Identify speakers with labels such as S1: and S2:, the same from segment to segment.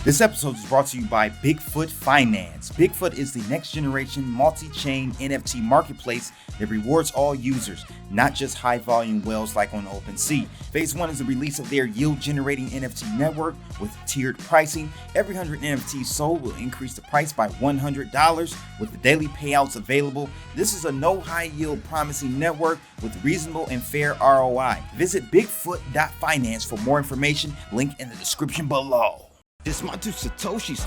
S1: This episode is brought to you by Bigfoot Finance. Bigfoot is the next generation multi-chain NFT marketplace that rewards all users, not just high volume whales like on OpenSea. Phase 1 is the release of their yield generating NFT network with tiered pricing. Every 100 NFTs sold will increase the price by $100 with the daily payouts available. This is a no high yield promising network with reasonable and fair ROI. Visit bigfoot.finance for more information, link in the description below.
S2: This my two Satoshis.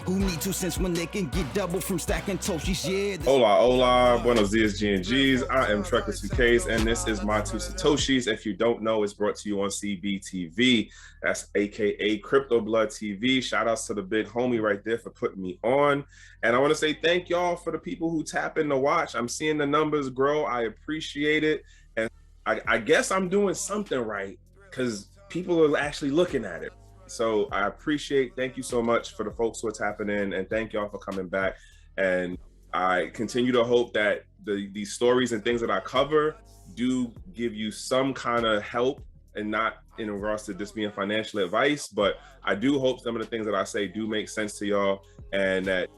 S2: Who need 2 cents when they can get double from stacking Toshis? Yeah.
S3: Hola, buenos dias, G&Gs. I am Trekker2Ks, and this is my two Satoshis. If you don't know, it's brought to you on CBTV. That's AKA Crypto Blood TV. Shout outs to the big homie right there for putting me on. And I want to say thank y'all for the people who tap in to watch. I'm seeing the numbers grow. I appreciate it. And I guess I'm doing something right because people are actually looking at it. So I appreciate, thank you so much for the folks who are tapping in, and thank y'all for coming back. And I continue to hope that these stories and things that I cover do give you some kind of help, and not in regards to this being financial advice, but I do hope some of the things that I say do make sense to y'all, and that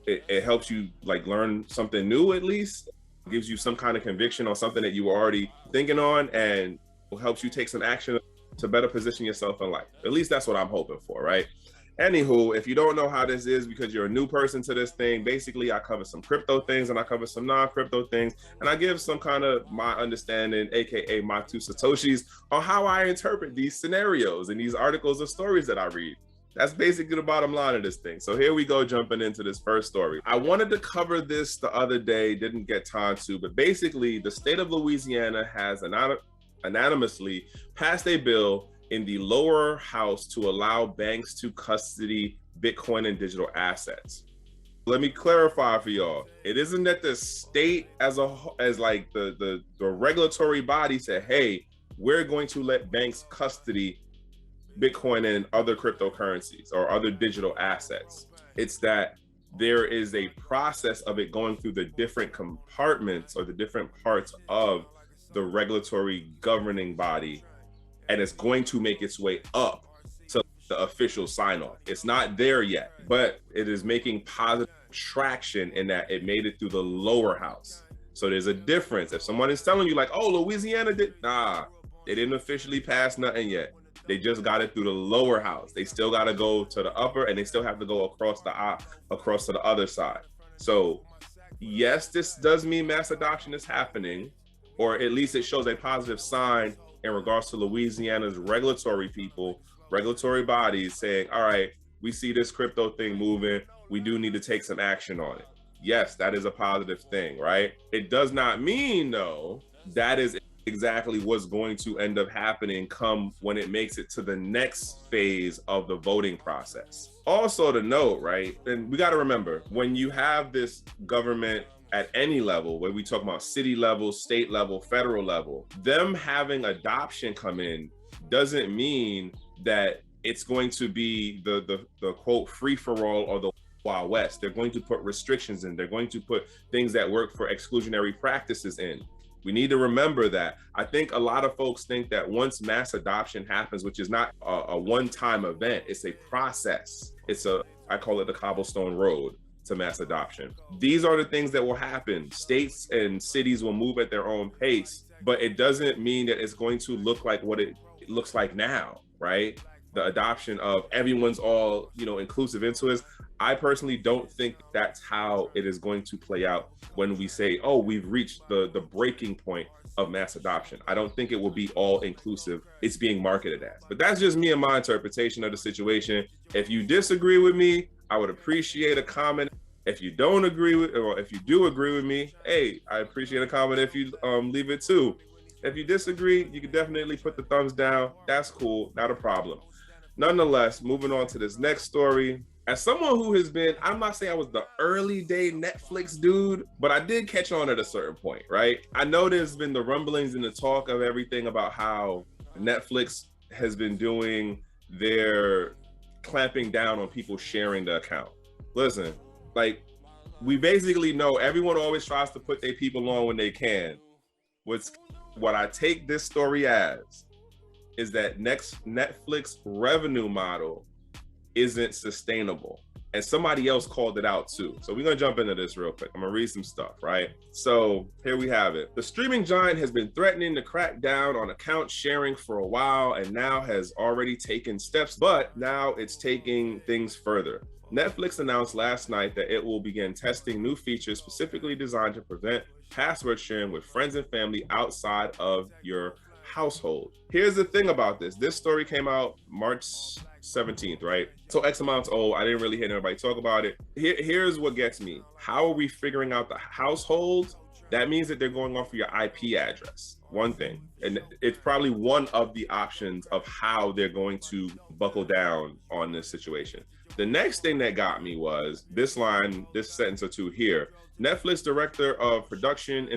S3: it helps you like learn something new, at least gives you some kind of conviction on something that you were already thinking on, and helps you take some action to better position yourself in life. At least that's what I'm hoping for, right? Anywho, if you don't know how this is because you're a new person to this thing, basically I cover some crypto things and I cover some non-crypto things, and I give some kind of my understanding, AKA my two Satoshis, on how I interpret these scenarios and these articles or stories that I read. That's basically the bottom line of this thing. So here we go, jumping into this first story. I wanted to cover this the other day, didn't get time to, but basically the state of Louisiana has anonymously passed a bill in the lower house to allow banks to custody Bitcoin and digital assets. Let me clarify for y'all. It isn't that the state as like the regulatory body said, hey, we're going to let banks custody Bitcoin and other cryptocurrencies or other digital assets. It's that there is a process of it going through the different compartments or the different parts of the regulatory governing body, and it's going to make its way up to the official sign-off. It's not there yet, but it is making positive traction in that it made it through the lower house. So there's a difference. If someone is telling you like, oh, Louisiana did, nah, they didn't officially pass nothing yet. They just got it through the lower house. They still got to go to the upper, and they still have to go across to the other side. So yes, this does mean mass adoption is happening, or at least it shows a positive sign in regards to Louisiana's regulatory bodies saying, all right, we see this crypto thing moving. We do need to take some action on it. Yes, that is a positive thing, right? It does not mean, though, that is exactly what's going to end up happening come when it makes it to the next phase of the voting process. Also to note, right, and we got to remember, when you have this government at any level, where we talk about city level, state level, federal level, them having adoption come in doesn't mean that it's going to be the quote free for all or the Wild West. They're going to put restrictions in. They're going to put things that work for exclusionary practices in. We need to remember that. I think a lot of folks think that once mass adoption happens, which is not a one-time event, it's a process. I call it the cobblestone road to mass adoption. These are the things that will happen. States and cities will move at their own pace, but it doesn't mean that it's going to look like what it looks like now, right? The adoption of everyone's all, inclusive into it. I personally don't think that's how it is going to play out when we say, oh, we've reached the breaking point of mass adoption. I don't think it will be all inclusive. It's being marketed as, but that's just me and my interpretation of the situation. If you disagree with me, I would appreciate a comment. If you don't agree with, or if you do agree with me, hey, I appreciate a comment if you leave it too. If you disagree, you can definitely put the thumbs down. That's cool, not a problem. Nonetheless, moving on to this next story. As someone who has been, I'm not saying I was the early day Netflix dude, but I did catch on at a certain point, right? I know there's been the rumblings and the talk of everything about how Netflix has been doing their clamping down on people sharing the account. Listen, like, we basically know everyone always tries to put their people on when they can. What I take this story as is that next Netflix revenue model isn't sustainable. And somebody else called it out too. So we're gonna jump into this real quick. I'm gonna read some stuff, right? So here we have it. The streaming giant has been threatening to crack down on account sharing for a while and now has already taken steps, but now it's taking things further. Netflix announced last night that it will begin testing new features specifically designed to prevent password sharing with friends and family outside of your household. Here's the thing about this. This story came out March 17th, right? So X amounts old. I didn't really hear anybody talk about it. Here's what gets me. How are we figuring out the household? That means that they're going off of your IP address. One thing. And it's probably one of the options of how they're going to buckle down on this situation. The next thing that got me was this line, this sentence or two here. Netflix director of production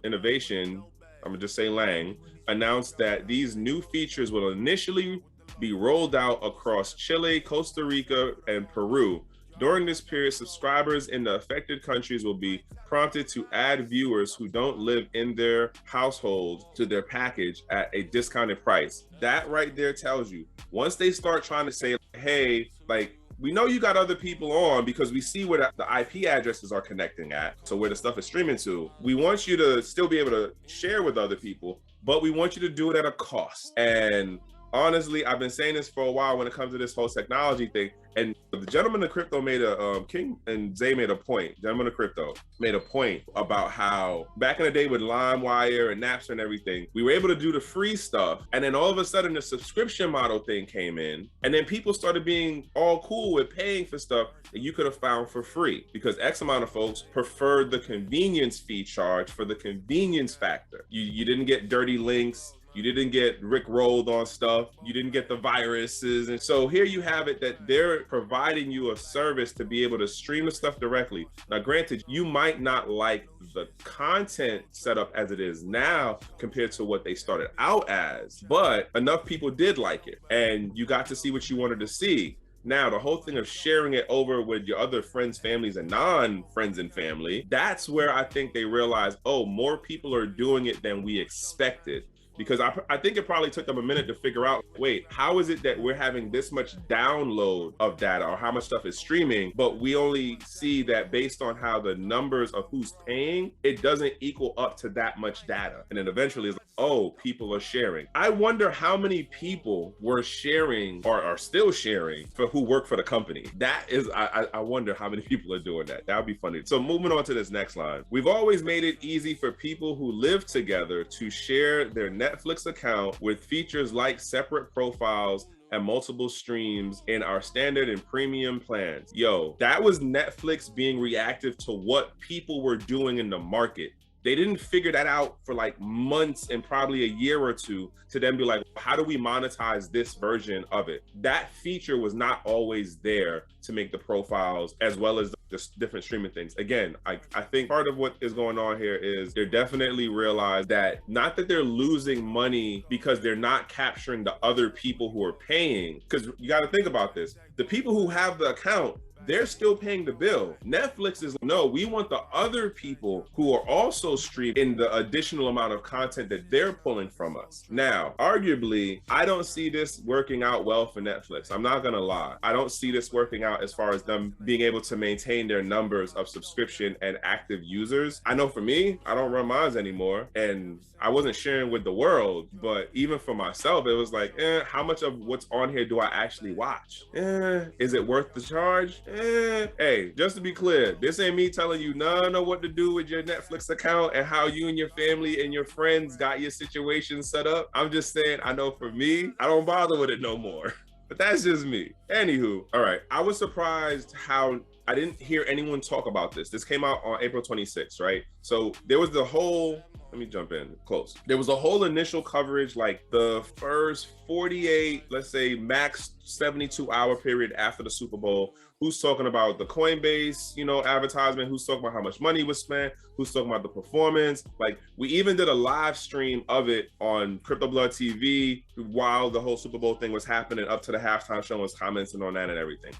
S3: innovation, I'm gonna just say Lang, announced that these new features will initially be rolled out across Chile, Costa Rica, and Peru. During this period, subscribers in the affected countries will be prompted to add viewers who don't live in their household to their package at a discounted price. That right there tells you, once they start trying to say, hey, like, we know you got other people on because we see where the IP addresses are connecting at, so where the stuff is streaming to. We want you to still be able to share with other people, but we want you to do it at a cost. And honestly, I've been saying this for a while when it comes to this whole technology thing. And the gentleman of crypto made King and Zay made a point. Gentleman of crypto made a point about how back in the day with LimeWire and Napster and everything, we were able to do the free stuff. And then all of a sudden the subscription model thing came in. And then people started being all cool with paying for stuff that you could have found for free because X amount of folks preferred the convenience fee charge for the convenience factor. You didn't get dirty links. You didn't get rickrolled on stuff. You didn't get the viruses. And so here you have it that they're providing you a service to be able to stream the stuff directly. Now, granted, you might not like the content setup as it is now compared to what they started out as, but enough people did like it. And you got to see what you wanted to see. Now, the whole thing of sharing it over with your other friends, families, and non-friends and family, that's where I think they realized, oh, more people are doing it than we expected. Because I think it probably took them a minute to figure out, wait, how is it that we're having this much download of data or how much stuff is streaming, but we only see that based on how the numbers of who's paying, it doesn't equal up to that much data. And then eventually it's like, oh, people are sharing. I wonder how many people were sharing or are still sharing for who work for the company. That is, I wonder how many people are doing that. That would be funny. So moving on to this next line. We've always made it easy for people who live together to share their Netflix account with features like separate profiles and multiple streams in our standard and premium plans. Yo, that was Netflix being reactive to what people were doing in the market. They didn't figure that out for like months and probably a year or two to then be like, how do we monetize this version of it? That feature was not always there to make the profiles as well as the different streaming things. Again, I think part of what is going on here is they're definitely realized that not that they're losing money because they're not capturing the other people who are paying. Because you got to think about this. The people who have the account, they're still paying the bill. Netflix is, no, we want the other people who are also streaming the additional amount of content that they're pulling from us. Now, arguably, I don't see this working out well for Netflix. I'm not gonna lie. I don't see this working out as far as them being able to maintain their numbers of subscription and active users. I know for me, I don't run mine anymore, and I wasn't sharing with the world, but even for myself, it was like, how much of what's on here do I actually watch? Is it worth the charge? Hey, just to be clear, this ain't me telling you none of what to do with your Netflix account and how you and your family and your friends got your situation set up. I'm just saying, I know for me, I don't bother with it no more. But that's just me. Anywho, all right. I was surprised how I didn't hear anyone talk about this. This came out on April 26th, right? So there was the whole, let me jump in close. There was a whole initial coverage, like the first 48, let's say max 72-hour period after the Super Bowl. Who's talking about the Coinbase, advertisement? Who's talking about how much money was spent? Who's talking about the performance? Like, we even did a live stream of it on Crypto Blood TV while the whole Super Bowl thing was happening, up to the halftime show, was commenting on that and everything.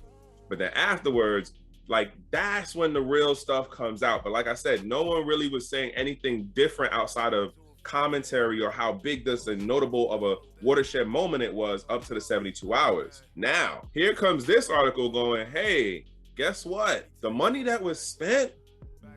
S3: But then afterwards, like, that's when the real stuff comes out. But like I said, no one really was saying anything different outside of commentary or how big this and notable of a watershed moment it was up to the 72 hours. Now, here comes this article going, hey, guess what? The money that was spent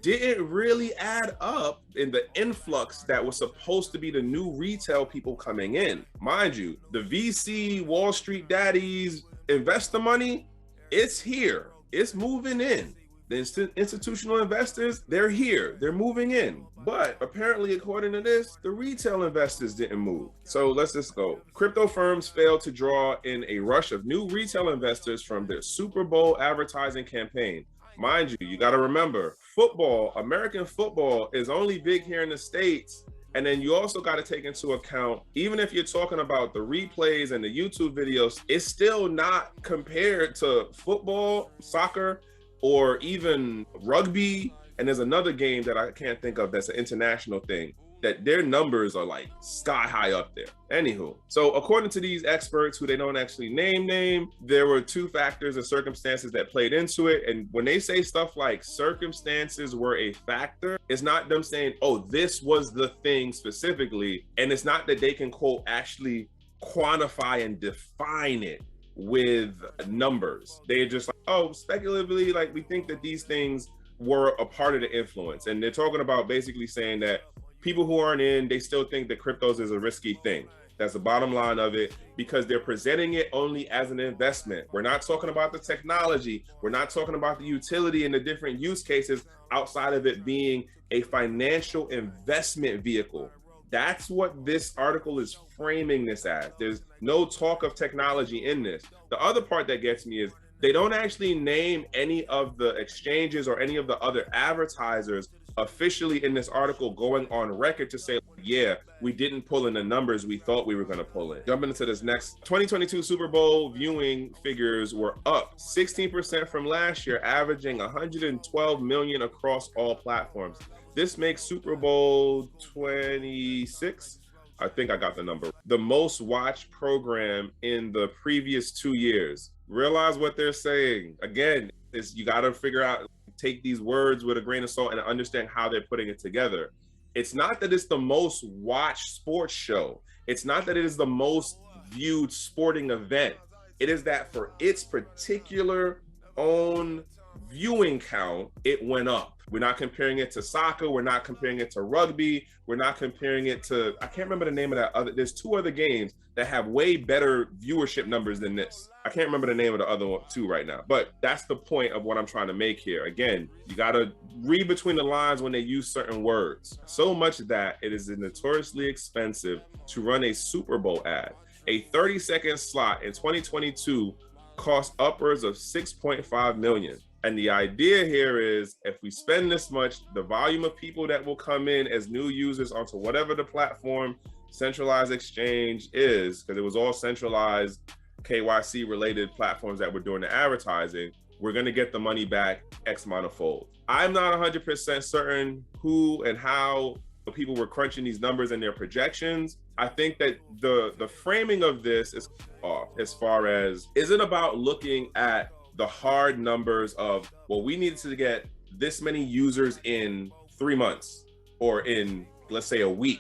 S3: didn't really add up in the influx that was supposed to be the new retail people coming in. Mind you, the VC, Wall Street daddies, investor money, it's here. It's moving in. The institutional investors, they're here. They're moving in. But apparently, according to this, the retail investors didn't move. So let's just go. Crypto firms failed to draw in a rush of new retail investors from their Super Bowl advertising campaign. Mind you, you got to remember, football, American football is only big here in the States. And then you also got to take into account, even if you're talking about the replays and the YouTube videos, it's still not compared to football, soccer, or even rugby. And there's another game that I can't think of that's an international thing, that their numbers are like sky high up there. Anywho, so according to these experts who they don't actually name, there were two factors and circumstances that played into it. And when they say stuff like circumstances were a factor, it's not them saying, oh, this was the thing specifically. And it's not that they can, quote, actually quantify and define it with numbers. They're just like, oh, speculatively, like we think that these things were a part of the influence. And they're talking about basically saying that people who aren't in, they still think that cryptos is a risky thing. That's the bottom line of it, because they're presenting it only as an investment. We're not talking about the technology. We're not talking about the utility and the different use cases outside of it being a financial investment vehicle. That's what this article is framing this as. There's no talk of technology in this. The other part that gets me is they don't actually name any of the exchanges or any of the other advertisers officially in this article going on record to say, yeah, we didn't pull in the numbers we thought we were going to pull in. Jumping into this next, 2022 Super Bowl viewing figures were up 16% from last year, averaging 112 million across all platforms. This makes Super Bowl 26, I think I got the number, the most watched program in the previous 2 years. Realize what they're saying. Again, is you got to figure out, take these words with a grain of salt and understand how they're putting it together. It's not that it's the most watched sports show. It's not that it is the most viewed sporting event. It is that for its particular own viewing count, it went up. We're not comparing it to soccer. We're not comparing it to rugby. We're not comparing it to, I can't remember the name of that other, there's two other games that have way better viewership numbers than this. I can't remember the name of the other two right now, but that's the point of what I'm trying to make here. Again, you got to read between the lines when they use certain words. So much that it is notoriously expensive to run a Super Bowl ad. A 30-second slot in 2022 cost upwards of 6.5 million. And the idea here is, if we spend this much, the volume of people that will come in as new users onto whatever the platform centralized exchange is, because it was all centralized KYC related platforms that were doing the advertising, we're going to get the money back X amount of fold. I'm not 100% certain who and how people were crunching these numbers and their projections. I think that the framing of this is off as far as, is it about looking at the hard numbers of, well, we needed to get this many users in 3 months or in, let's say, a week,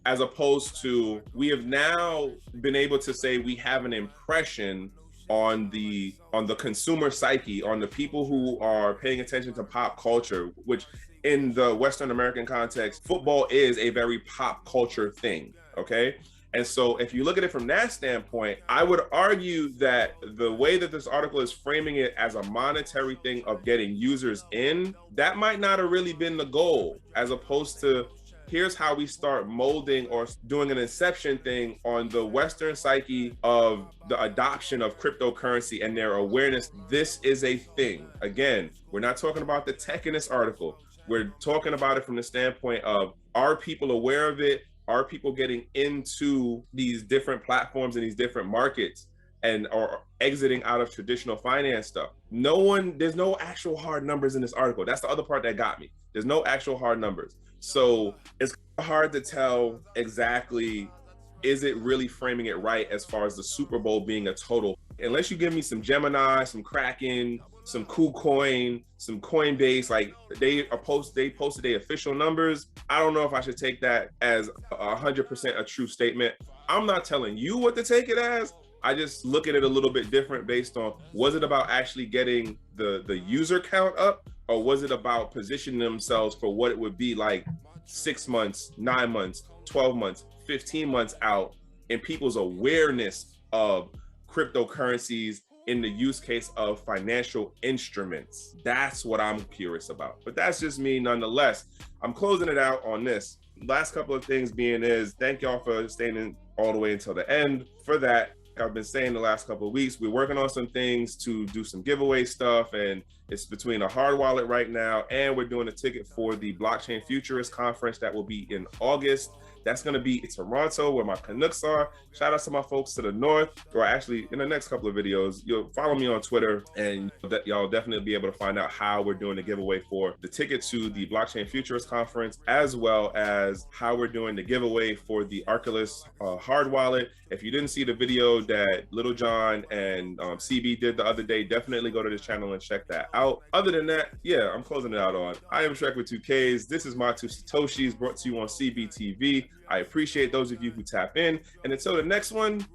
S3: as opposed to, we have now been able to say we have an impression on the consumer psyche, on the people who are paying attention to pop culture, which in the Western American context, football is a very pop culture thing, okay? And so if you look at it from that standpoint, I would argue that the way that this article is framing it as a monetary thing of getting users in, that might not have really been the goal, as opposed to, here's how we start molding or doing an inception thing on the Western psyche of the adoption of cryptocurrency and their awareness. This is a thing. Again, we're not talking about the tech in this article. We're talking about it from the standpoint of, are people aware of it? Are people getting into these different platforms and these different markets and are exiting out of traditional finance stuff? There's no actual hard numbers in this article. That's the other part that got me. There's no actual hard numbers. So it's hard to tell exactly, is it really framing it right as far as the Super Bowl being a total? Unless you give me some Gemini, some Kraken, some KuCoin, some Coinbase, like they posted their official numbers. I don't know if I should take that as 100% a true statement. I'm not telling you what to take it as. I just look at it a little bit different based on, was it about actually getting the user count up, or was it about positioning themselves for what it would be like 6 months, 9 months, 12 months, 15 months out in people's awareness of cryptocurrencies in the use case of financial instruments. That's what I'm curious about. But that's just me nonetheless. I'm closing it out on this. Last couple of things being is, thank y'all for staying in all the way until the end. For that, I've been saying the last couple of weeks, we're working on some things to do some giveaway stuff, and it's between a hard wallet right now, and we're doing a ticket for the Blockchain Futurist Conference that will be in August. That's going to be in Toronto, where my Canucks are. Shout out to my folks to the north, or actually in the next couple of videos, you'll follow me on Twitter, and y'all definitely be able to find out how we're doing the giveaway for the ticket to the Blockchain Futurist Conference, as well as how we're doing the giveaway for the Arculus hard wallet. If you didn't see the video that Little John and CB did the other day, definitely go to this channel and check that out. Other than that, yeah, I'm closing it out on. I am Shrek with 2Ks. This is my two Satoshis, brought to you on CBTV. I appreciate those of you who tap in. And until the next one.